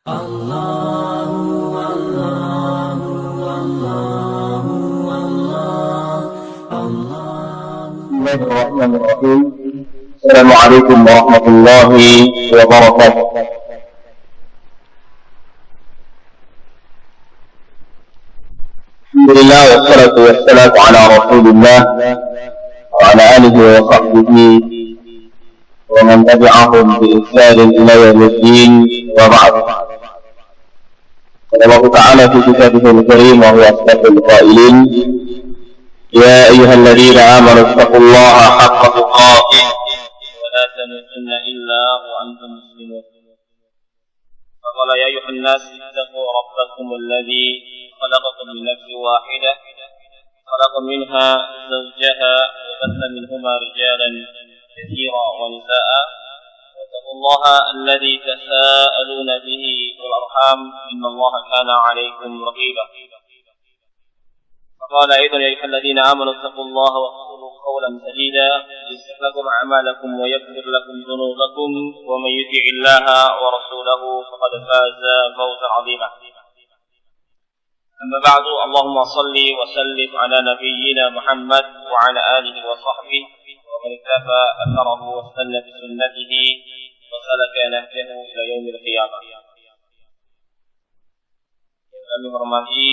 Bismillahirrahmanirrahim. Assalamualaikum warahmatullahi wabarakatuh. Alhamdulillah wassalatu wassalamu ala Rasulillah wa ala alihi wa sahbihi wa man tabi'ahum bi ihsan ila yaumiddin wa ba'd. Qala Allah Ta'ala fi kitabihil karim wa huwa asdaqul qailin. يا أيها الذين آمنوا اتقوا الله حق تقاته ولا تموتن إلا وأنتم مسلمون. فقال يا أيها الناس اتقوا ربكم الذي خلقكم من نفس واحدة خلق منها زوجها وبث منهما رجالا كثيرا ونساء واتقوا الله الذي تساءلون به والأرحام إن الله كان عليكم رقيبا. قال أيضا يا أيها الذين آمنوا اتقوا الله وقولوا قولا سديدا يصلح لكم أعمالكم ويغفر لكم ذنوبكم ومن يطع الله ورسوله فقد فاز فوزا عظيما. أما بعد، اللهم صل وسلم على نبينا محمد وعلى آله وصحبه ومن اكتفى أثره واستنى بسنته وسلك نهجه إلى يوم القيامة. Kami hormati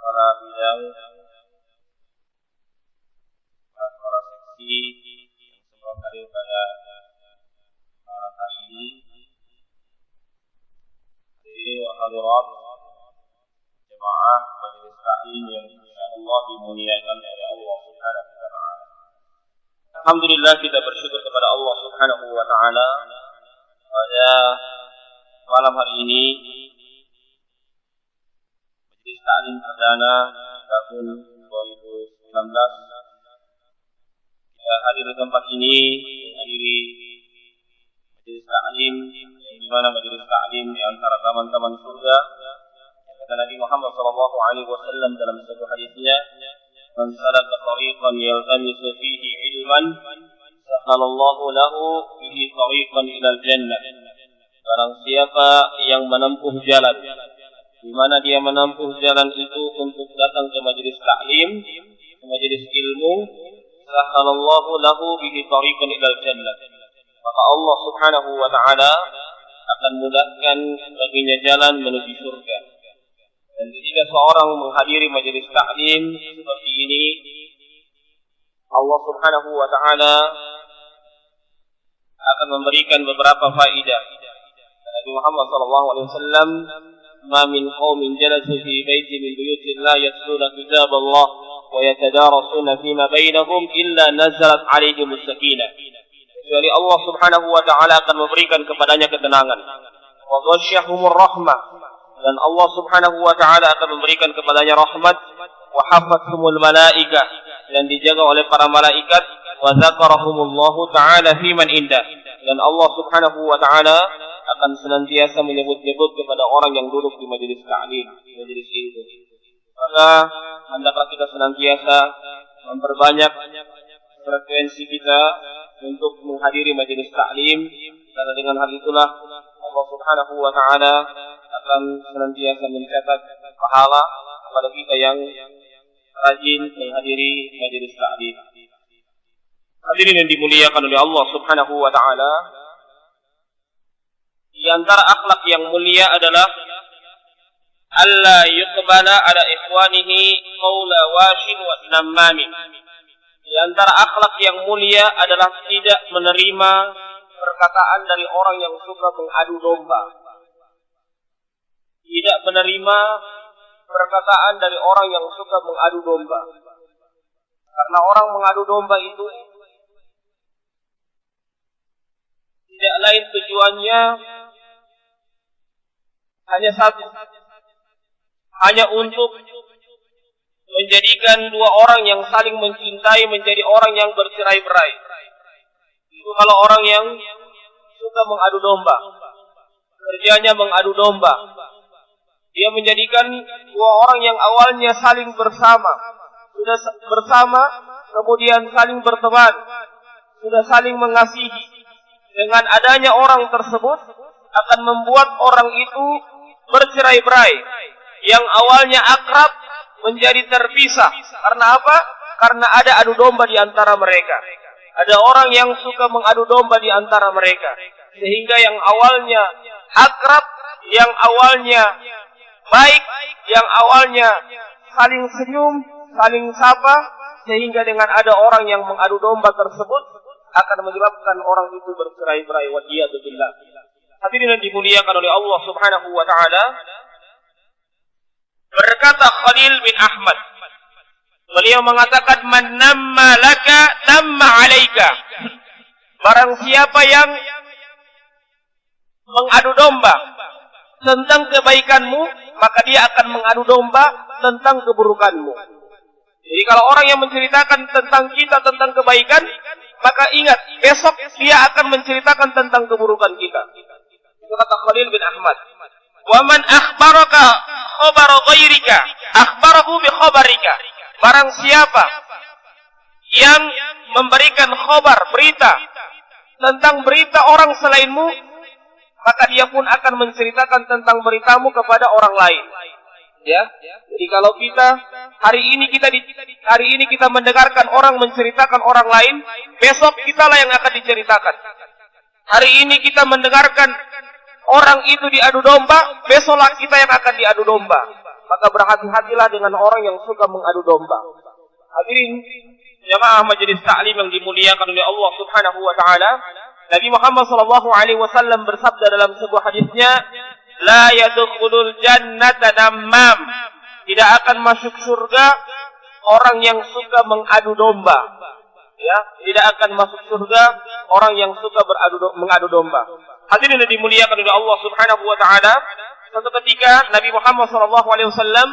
para bidang, para seksi yang semua hadir pada malam hari ini. Hadirin wa hadirat jemaah majelis taklim yang insyaallah dimuliakan oleh Allah Subhanahu wa taala. Alhamdulillah, kita bersyukur kepada Allah Subhanahu wa taala pada malam hari ini. Majelis taklim perdana tahun 2019 kita hadir di tempat ini menghadiri majelis taklim yang di mana majelis taklim di antara taman-taman surga yang kata Nabi Muhammad SAW dalam satu hadisnya, man salaka tariqan yaltamisu fihi ilman sahhalallahu lahu bihi tariqan ilal jannah. Barang siapa yang menempuh jalan, di mana dia menempuh jalan itu untuk datang ke majelis taklim, ke majelis ilmu, sahhalallahu lahu bihi tariqan ilal jannah. Maka Allah Subhanahu wa taala akan mudahkan baginya jalan menuju surga. Dan ketika seorang menghadiri majelis taklim seperti ini, Allah Subhanahu wa taala akan memberikan beberapa faedah. Nabi Muhammad SAW, ما من قوم جلسوا في بيت من بيوت الله يتلون كتاب الله ويتدارسون فيما بينهم إلا نزلت عليهم السكينة. Kecuali Allah Subhanahu wa taala akan memberikan kepadanya ketenangan. Wa ghasyahumur rahmah, dan Allah Subhanahu wa taala akan memberikan kepadanya rahmat. Wa hafathumul malaikah, dan dijaga oleh para malaikat. Wa dzakarahumullahu taala fi man indah, dan Allah Subhanahu wa taala akan senantiasa menyebut-nyebut kepada orang yang duduk di majelis taklim, di majelis ilmu. Maka hendaklah kita senantiasa memperbanyak frekuensi kita untuk menghadiri majelis taklim, karena dengan hal itulah Allah Subhanahu wa taala akan senantiasa mencatat pahala kepada kita yang rajin menghadiri majelis taklim. Hadirin yang dimuliakan oleh Allah Subhanahu wa taala, di antara akhlak yang mulia adalah alla yuqbala ala ikhwanihi qawla washin wa nammamin. Di antara akhlak yang mulia adalah tidak menerima perkataan dari orang yang suka mengadu domba. Tidak menerima perkataan dari orang yang suka mengadu domba. Karena orang mengadu domba itu tidak lain tujuannya hanya satu, hanya untuk menjadikan dua orang yang saling mencintai menjadi orang yang bercerai-berai. Itu kalau orang yang suka mengadu domba, kerjanya mengadu domba. Dia menjadikan dua orang yang awalnya saling bersama, sudah bersama, kemudian saling berteman, sudah saling mengasihi. Dengan adanya orang tersebut, akan membuat orang itu bercerai-berai. Yang awalnya akrab menjadi terpisah. Karena apa? Karena ada adu domba di antara mereka. Ada orang yang suka mengadu domba di antara mereka. Sehingga yang awalnya akrab, yang awalnya baik, yang awalnya saling senyum, saling sapa, sehingga dengan ada orang yang mengadu domba tersebut akan menyebabkan orang itu bercerai-berai. Waliyadzubillah. Hadirin yang dimuliakan oleh Allah Subhanahu wa taala, berkata Khalil bin Ahmad, beliau mengatakan, man namma laka namma alaika. Barang siapa yang mengadu domba tentang kebaikanmu, maka dia akan mengadu domba tentang keburukanmu. Jadi kalau orang yang menceritakan tentang kita, tentang kebaikan, maka ingat, besok dia akan menceritakan tentang keburukan kita. Itu kata Khalil bin Ahmad. Wa man akhbaraka khabar ghairika, akhbarahu bi khabarika. Barang siapa yang memberikan khabar, berita tentang berita orang selainmu, maka dia pun akan menceritakan tentang beritamu kepada orang lain. Ya. Jadi kalau kita hari ini kita mendengarkan orang menceritakan orang lain, besok kitalah yang akan diceritakan. Hari ini kita mendengarkan orang itu diadu domba, besoklah kita yang akan diadu domba. Maka berhati-hatilah dengan orang yang suka mengadu domba. Hadirin jamaah majelis ta'lim yang dimuliakan oleh Allah Subhanahu wa taala, Nabi Muhammad sallallahu alaihi wasallam bersabda dalam sebuah hadisnya, la yadkhulul jannata nammam. Tidak akan masuk surga orang yang suka mengadu domba. Ya, tidak akan masuk surga orang yang suka mengadu domba. Hadirin yang dimuliakan oleh Allah Subhanahu wa taala, suatu ketika Nabi Muhammad sallallahu alaihi wasallam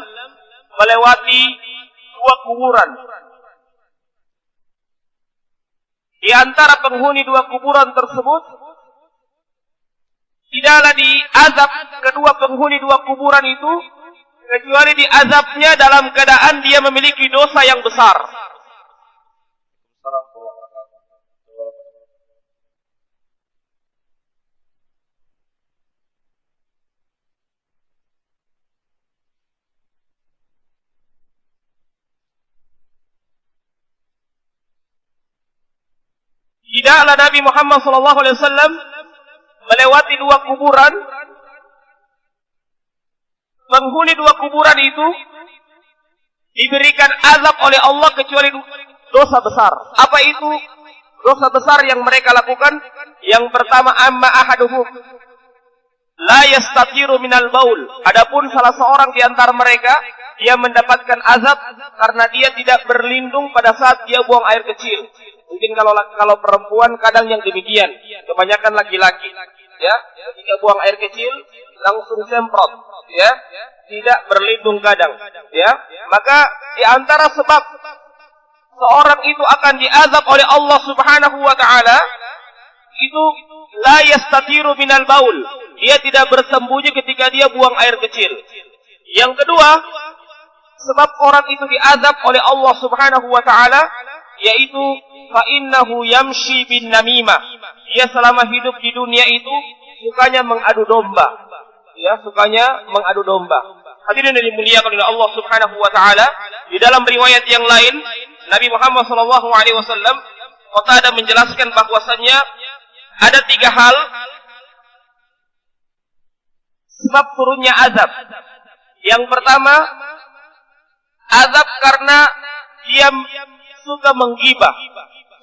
melewati dua kuburan. Di antara penghuni dua kuburan tersebut, tidaklah diazab kedua penghuni dua kuburan itu, kecuali diazabnya dalam keadaan dia memiliki dosa yang besar. Tidaklah Nabi Muhammad SAW melewati dua kuburan. Penghuni dua kuburan itu diberikan azab oleh Allah kecuali dosa besar. Apa itu dosa besar yang mereka lakukan? Yang pertama, amma ahaduhum la yastatiru minal baul. Adapun salah seorang di antara mereka, dia mendapatkan azab karena dia tidak berlindung pada saat dia buang air kecil. Mungkin kalau perempuan kadang yang demikian, kebanyakan laki-laki, ya, ketika buang air kecil langsung semprot, ya, tidak berlindung kadang, ya. Maka di antara sebab seorang itu akan diazab oleh Allah Subhanahu wa taala itu la yastatiru minal baul. Dia tidak bersembunyi ketika dia buang air kecil. Yang kedua, sebab orang itu diazab oleh Allah Subhanahu wa taala yaitu fa innahu yamshi bin namimah. Dia selama hidup di dunia itu sukanya mengadu domba. Ya, sukanya mengadu domba. Hadirin yang dimuliakan oleh Allah Subhanahu wa taala, di dalam riwayat yang lain Nabi Muhammad sallallahu alaihi wasallam Qatadah menjelaskan bahwasannya ada tiga hal sebab turunnya azab. Yang pertama, azab karena dia suka menggibah,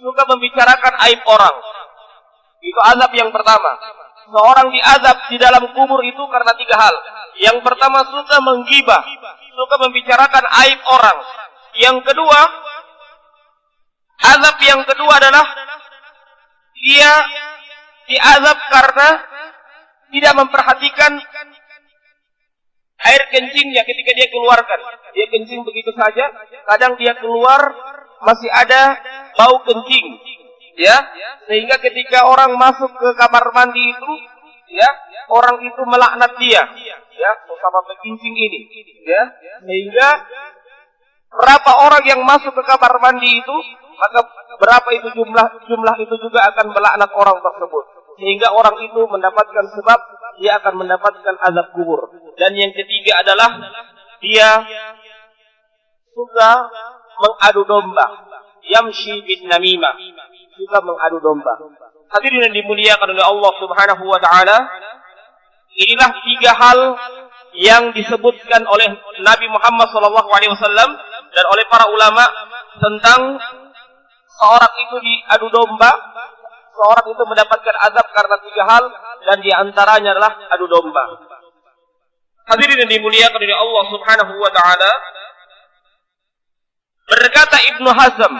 suka membicarakan aib orang. Itu azab yang pertama. Seorang diazab di dalam kubur itu karena tiga hal. Yang pertama, suka menggibah, suka membicarakan aib orang. Yang kedua, azab yang kedua adalah dia diazab karena tidak memperhatikan air kencingnya ketika dia keluarkan. Dia kencing begitu saja, kadang dia keluar masih ada bau kencing, ya, sehingga ketika orang masuk ke kamar mandi itu, ya, orang itu melaknat dia, ya, sama kencing ini, ya, sehingga berapa orang yang masuk ke kamar mandi itu, maka berapa itu jumlah itu juga akan melaknat orang tersebut. sehingga orang itu mendapatkan sebab dia akan mendapatkan azab kubur. Dan yang ketiga adalah dia suka mengadu domba, yamshi bin namimah, suka mengadu domba. Hadirin yang dimuliakan oleh Allah Subhanahu wa taala, inilah tiga hal yang disebutkan oleh Nabi Muhammad SAW dan oleh para ulama tentang seorang itu diadu domba, seorang itu mendapatkan azab karena tiga hal, dan diantaranya adalah adu domba. Hadirin yang dimuliakan oleh Allah Subhanahu wa taala, berkata Ibnu Hazm,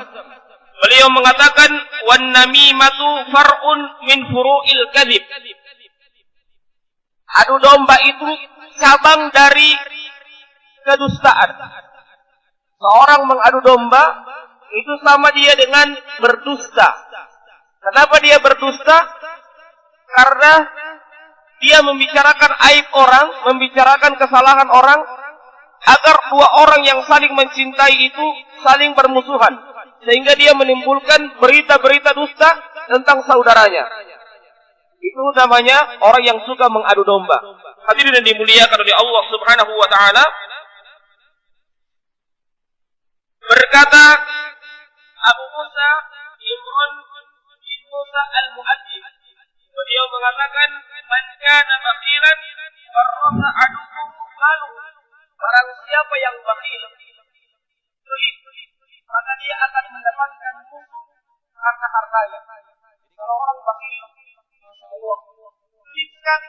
beliau mengatakan, wan namimatu far'un min furu'il kadzib. Adu domba itu cabang dari kedustaan. Seorang mengadu domba itu sama dia dengan berdusta. Kenapa dia berdusta? Karena dia membicarakan aib orang, membicarakan kesalahan orang, agar dua orang yang saling mencintai itu saling bermusuhan, sehingga dia menimbulkan berita-berita dusta tentang saudaranya. Itu namanya orang yang suka mengadu domba. Hadirin yang dimuliakan oleh Allah Subhanahu wa taala, berkata Abu Musa Imran bin Musa al-Mu'addib, beliau mengatakan, man kana bakhilan warrasa aduhu malu. Barang siapa yang bakhil, sulit, maka dia akan mendapatkan musuh karena hartanya. Kalau orang bakhil, Masya Allah, sulit sekali,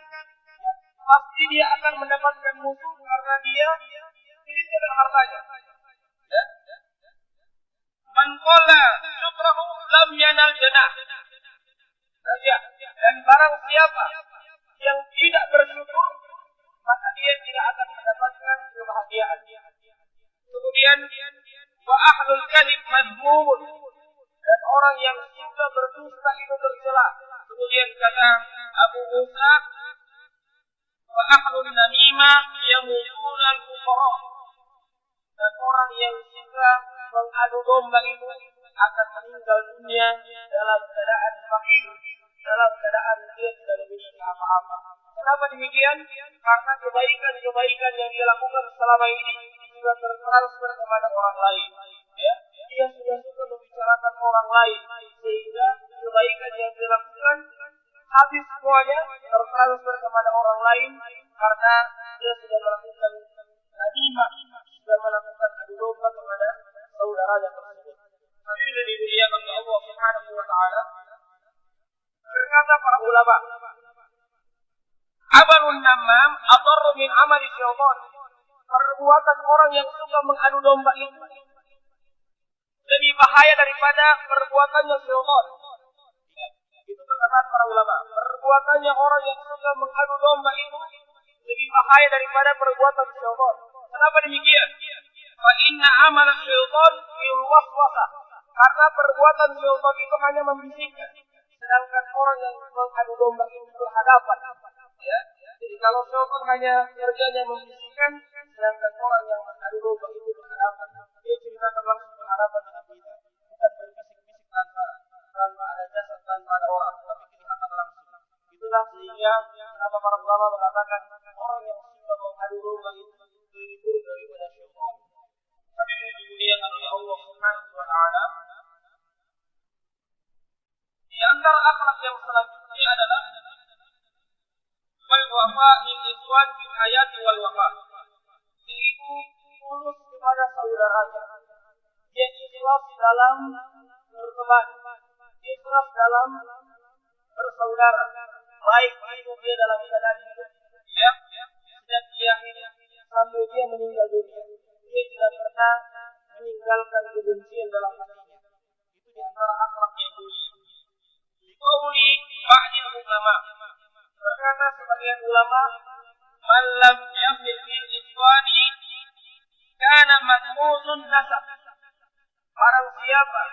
pasti dia akan mendapatkan musuh karena dia sulit dengan hartanya. Man qala syukrahu lam yanal jannah. Dan barang siapa yang tidak bersyukur, maka dia tidak akan mendapatkan kebahagiaan. Kemudian wa ahlul kadhib madhmumun, dan orang yang suka berdusta itu tercela. Kemudian kata Abu Musa, wa ahlun namimah yamutuna al-fuqara, dan orang yang suka mengadu domba itu akan meninggal dunia dalam keadaan fakir, dalam keadaan dia tidak memiliki apa-apa. Kenapa demikian? Karena kebaikan-kebaikan yang dia lakukan selama ini sudah tertransfer kepada orang lain. Ya, dia sudah suka membicarakan orang lain, sehingga kebaikan yang dia lakukan habis semuanya tertransfer kepada orang lain, karena dia sudah melakukan namimah, sudah melakukan adu domba kepada saudaranya tersebut. Hadirin dimuliakan oleh Allah Subhanahu wa taala, berkata para ulama, amalun namam adarru min amali syaitan. Perbuatan orang yang suka mengadu domba itu lebih bahaya daripada perbuatannya syaitan. Itu perkataan para ulama. Perbuatannya orang yang suka mengadu domba itu lebih bahaya daripada perbuatan syaitan. Kenapa demikian? Fa inna amal syaitan yuwaswasa. Karena perbuatan syaitan itu hanya membisikkan, sedangkan orang yang mengadu domba itu berhadapan. Ya, jadi kalau syaitan hanya kerjanya membisikkan, sedangkan orang yang mengadu domba itu berhadapan. Dia ceritakan langsung berhadapan dengan kita, bukan berbisik-bisik tanpa ada jasad, tanpa ada orang, tapi kelihatan langsung. Itulah sehingga kenapa para ulama mengatakan orang yang suka mengadu domba itu lebih buruk daripada syaitan. Tapi ini dimuliakan oleh Allah Subhanahu wa taala. Di antara akhlak yang selanjutnya adalah wal wafa'il ikhwan fil hayati wal wafa', yaitu tulus kepada saudaranya. Dia ikhlas dalam berteman, ikhlas dalam bersaudara, baik itu dia dalam keadaan hidup, ya, sejak dia hidup sampai dia meninggal dunia, dia tidak pernah meninggalkan kebencian dalam hatinya. Itu di antara akhlak yang mulia. Qauli ba'dil ulama, berkata sebagian ulama, man lam yaqil bil ikhwani kana mahmuzun nasab. Barang siapa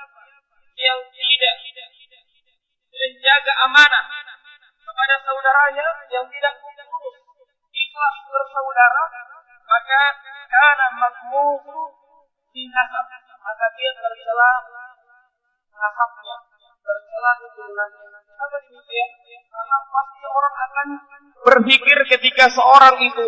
yang tidak menjaga amanah kepada saudaranya, yang tidak tulus ikhlas bersaudara, maka kana mahmuzun bin nasab, maka dia tercela nasabnya, tercela keturunannya. Kenapa demikian? Karena pasti orang akan berpikir ketika seorang itu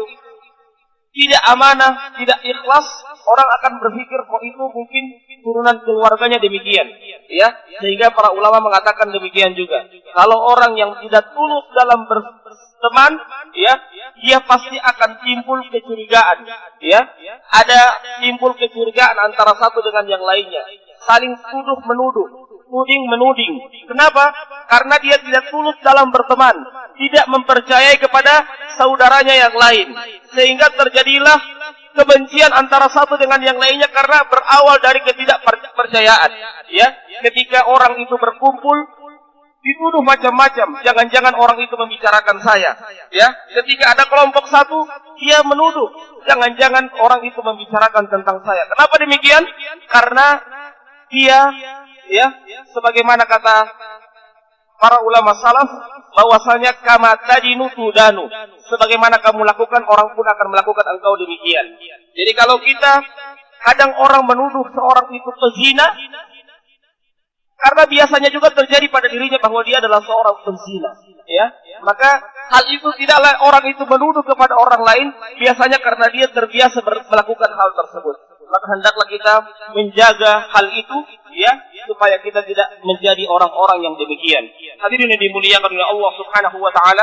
tidak amanah, tidak ikhlas, orang akan berpikir kok itu mungkin turunan keluarganya demikian, ya. Sehingga para ulama mengatakan demikian juga. Kalau orang yang tidak tulus dalam berteman, ya, dia pasti akan timbul kecurigaan, ya. Ada timbul kecurigaan antara satu dengan yang lainnya, saling tuduh menuduh, tuding menuding. Kenapa? Karena dia tidak tulus dalam berteman, tidak mempercayai kepada saudaranya yang lain, sehingga terjadilah kebencian antara satu dengan yang lainnya karena berawal dari ketidakpercayaan. Ya, ketika orang itu berkumpul dituduh macam-macam, jangan-jangan orang itu membicarakan saya. Ya, ketika ada kelompok satu, dia menuduh, jangan-jangan orang itu membicarakan tentang saya. Kenapa demikian? Karena dia, ya, sebagaimana kata para ulama salaf, bahwasanya kama tadinu tudanu, sebagaimana kamu lakukan, orang pun akan melakukan engkau demikian. Jadi kalau kita kadang orang menuduh seorang itu pezina, karena biasanya juga terjadi pada dirinya bahwa dia adalah seorang pezina, ya, maka hal itu tidaklah orang itu menuduh kepada orang lain, biasanya karena dia terbiasa melakukan hal tersebut. Maka hendaklah kita menjaga hal itu, ya, supaya kita tidak menjadi orang-orang yang demikian. Hadirin yang dimuliakan oleh Allah Subhanahu wa taala,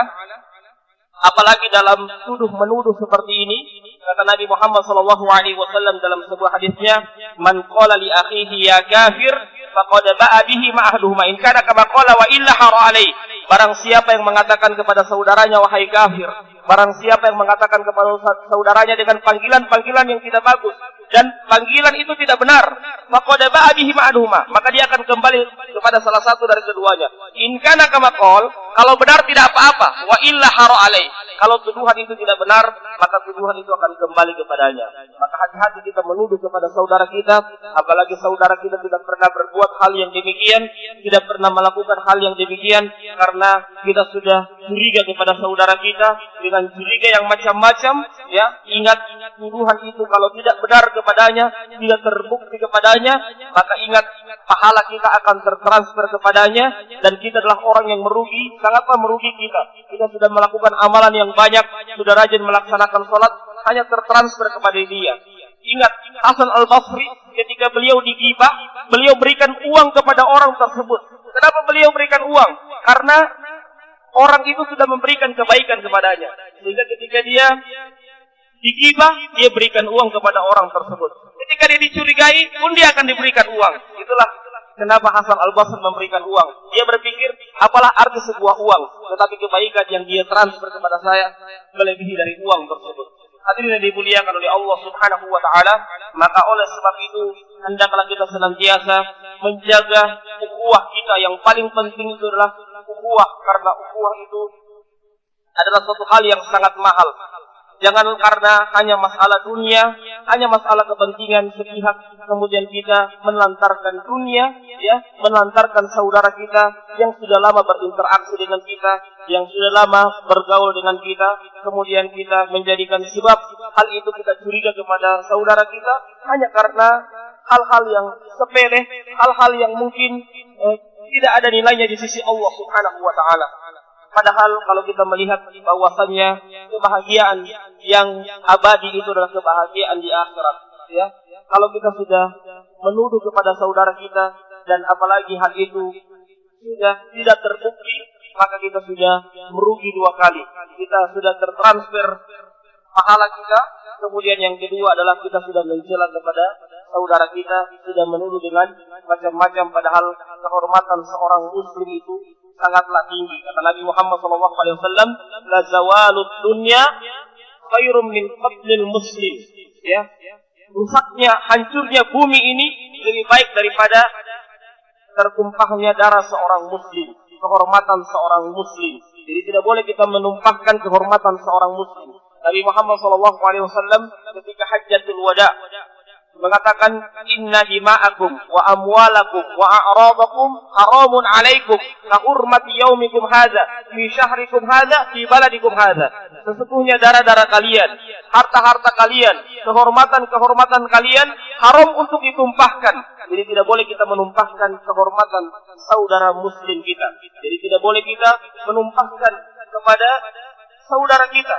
apalagi dalam tuduh menuduh seperti ini, kata Nabi Muhammad sallallahu alaihi wasallam dalam sebuah hadisnya, "Man qala li akhihi ya kafir, faqad ba'a bihi ma ahluhuma in kana kama qala wa illa hara alaihi." Barang siapa yang mengatakan kepada saudaranya wahai kafir, barang siapa yang mengatakan kepada saudaranya dengan panggilan-panggilan yang tidak bagus dan panggilan itu tidak benar, faqad ba'a bihi ma ahluhuma, maka dia akan kembali kepada salah satu dari keduanya. In kana kama qala, kalau benar tidak apa-apa, wa illa hara alaihi. Kalau tuduhan itu tidak benar, maka tuduhan itu akan kembali kepadanya. Maka hati-hati kita menuduh kepada saudara kita, apalagi saudara kita tidak pernah berbuat hal yang demikian, tidak pernah melakukan hal yang demikian, karena kita sudah curiga kepada saudara kita dengan curiga yang macam-macam, ya. Ingat tuduhan itu kalau tidak benar kepadanya, tidak terbukti kepadanya, maka ingat pahala kita akan tertransfer kepadanya, dan kita adalah orang yang merugi, sangatlah merugi kita. Kita sudah melakukan amalan yang banyak, sudah rajin melaksanakan sholat, hanya tertransfer kepada dia. Ingat Hasan Al-Basri ketika beliau digibah, beliau berikan uang kepada orang tersebut. Kenapa beliau berikan uang? Karena orang itu sudah memberikan kebaikan kepadanya, sehingga ketika dia digibah, dia berikan uang kepada orang tersebut. Ketika dia dicurigai pun dia akan diberikan uang. Itulah kenapa Hasan Al-Basri memberikan uang. Dia berpikir, apalah arti sebuah uang, tetapi kebaikan yang dia transfer kepada saya melebihi dari uang tersebut. Hadirin yang dimuliakan oleh Allah Subhanahu wa taala, maka oleh sebab itu hendaklah kita senantiasa menjaga ukhuwah kita. Yang paling penting itu adalah ukhuwah, karena ukhuwah itu adalah suatu hal yang sangat mahal. Jangan karena hanya masalah dunia, hanya masalah kepentingan sepihak, kemudian kita menelantarkan dunia, ya, menelantarkan saudara kita yang sudah lama berinteraksi dengan kita, yang sudah lama bergaul dengan kita, kemudian kita menjadikan sebab hal itu kita curiga kepada saudara kita hanya karena hal-hal yang sepele, hal-hal yang mungkin tidak ada nilainya di sisi Allah Subhanahu wa taala. Padahal kalau kita melihat bahwasannya kebahagiaan yang abadi itu adalah kebahagiaan di akhirat, ya. Kalau kita sudah menuduh kepada saudara kita dan apalagi hal itu sudah tidak terbukti, maka kita sudah merugi dua kali. Kita sudah tertransfer pahala kita, kemudian yang kedua adalah kita sudah mencela kepada saudara kita, sudah menuduh dengan macam-macam, padahal kehormatan seorang muslim itu sangatlah tinggi. Kata Nabi Muhammad SAW, la zawalud dunya khairum min qatlil muslim. Ya, rusaknya, hancurnya bumi ini lebih baik daripada tertumpahnya darah seorang muslim, kehormatan seorang muslim. Jadi tidak boleh kita menumpahkan kehormatan seorang muslim. Nabi Muhammad SAW ketika hajjatul wada mengatakan, inna dima'akum wa amwalakum wa a'radakum haramun alaikum ka hurmati yaumikum hadza fi syahrikum hadza fi baladikum hadza. Sesungguhnya darah-darah kalian, harta-harta kalian, kehormatan-kehormatan kalian haram untuk ditumpahkan. Jadi tidak boleh kita menumpahkan kehormatan saudara muslim kita. Jadi tidak boleh kita menumpahkan kepada saudara kita.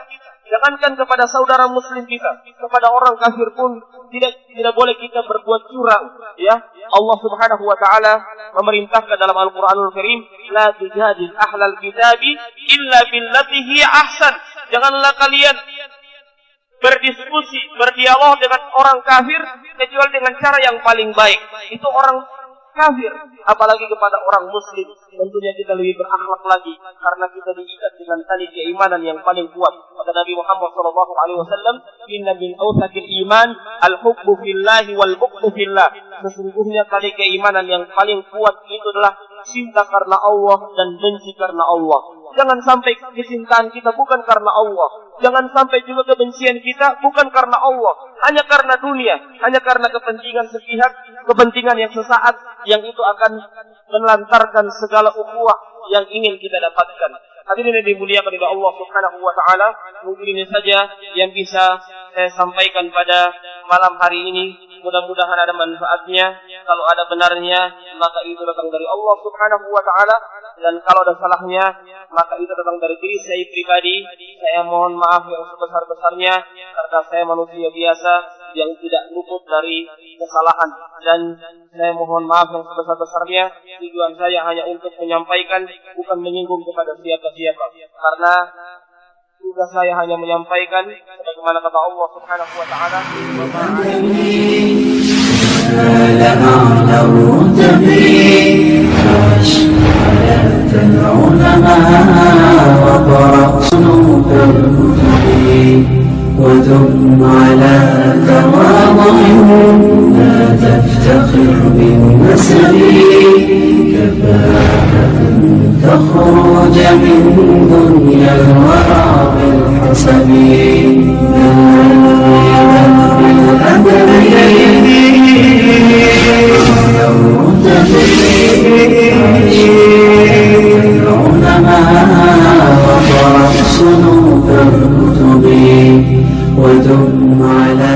Jangankan kepada saudara muslim kita, kepada orang kafir pun tidak boleh kita berbuat curang, ya. Allah Subhanahu wa taala memerintahkan dalam Al-Qur'anul Karim, la tujadil ahlal kitabi illa billati hiya ahsan. Janganlah kalian berdiskusi, berdialog dengan orang kafir kecuali dengan cara yang paling baik. Itu orang kafir, apalagi kepada orang muslim. Tentunya kita lebih berakhlak lagi karena kita diikat dengan tali keimanan yang paling kuat. Kata Nabi Muhammad SAW, inna min awsaqil iman al-hubbu fillahi wal bughdu fillah. Sesungguhnya tali keimanan yang paling kuat itu adalah cinta karena Allah dan benci karena Allah. Jangan sampai kecintaan kita bukan karena Allah. Jangan sampai juga kebencian kita bukan karena Allah. Hanya karena dunia. Hanya karena kepentingan sepihak, kepentingan yang sesaat, yang itu akan melantarkan segala ukhuwah yang ingin kita dapatkan. Hadirin yang dimuliakan oleh Allah Subhanahu wa taala, mungkin ini saja yang bisa saya sampaikan pada malam hari ini. Mudah-mudahan ada manfaatnya. Kalau ada benarnya, maka itu datang dari Allah Subhanahu wa taala, dan kalau ada salahnya, maka itu datang dari diri saya pribadi. Saya mohon maaf yang sebesar-besarnya karena saya manusia biasa yang tidak luput dari kesalahan, dan saya mohon maaf yang sebesar-besarnya. Tujuan saya hanya untuk menyampaikan, bukan menyinggung kepada siapa-siapa, karena tugas saya hanya menyampaikan sebagaimana kata Allah Subhanahu wa taala, ودم على تواضع لا تفتخر بالنسب كفاك أن تخرج من دنيا الورى بالحسب العلماء وطرق صنوف الكتب ودم على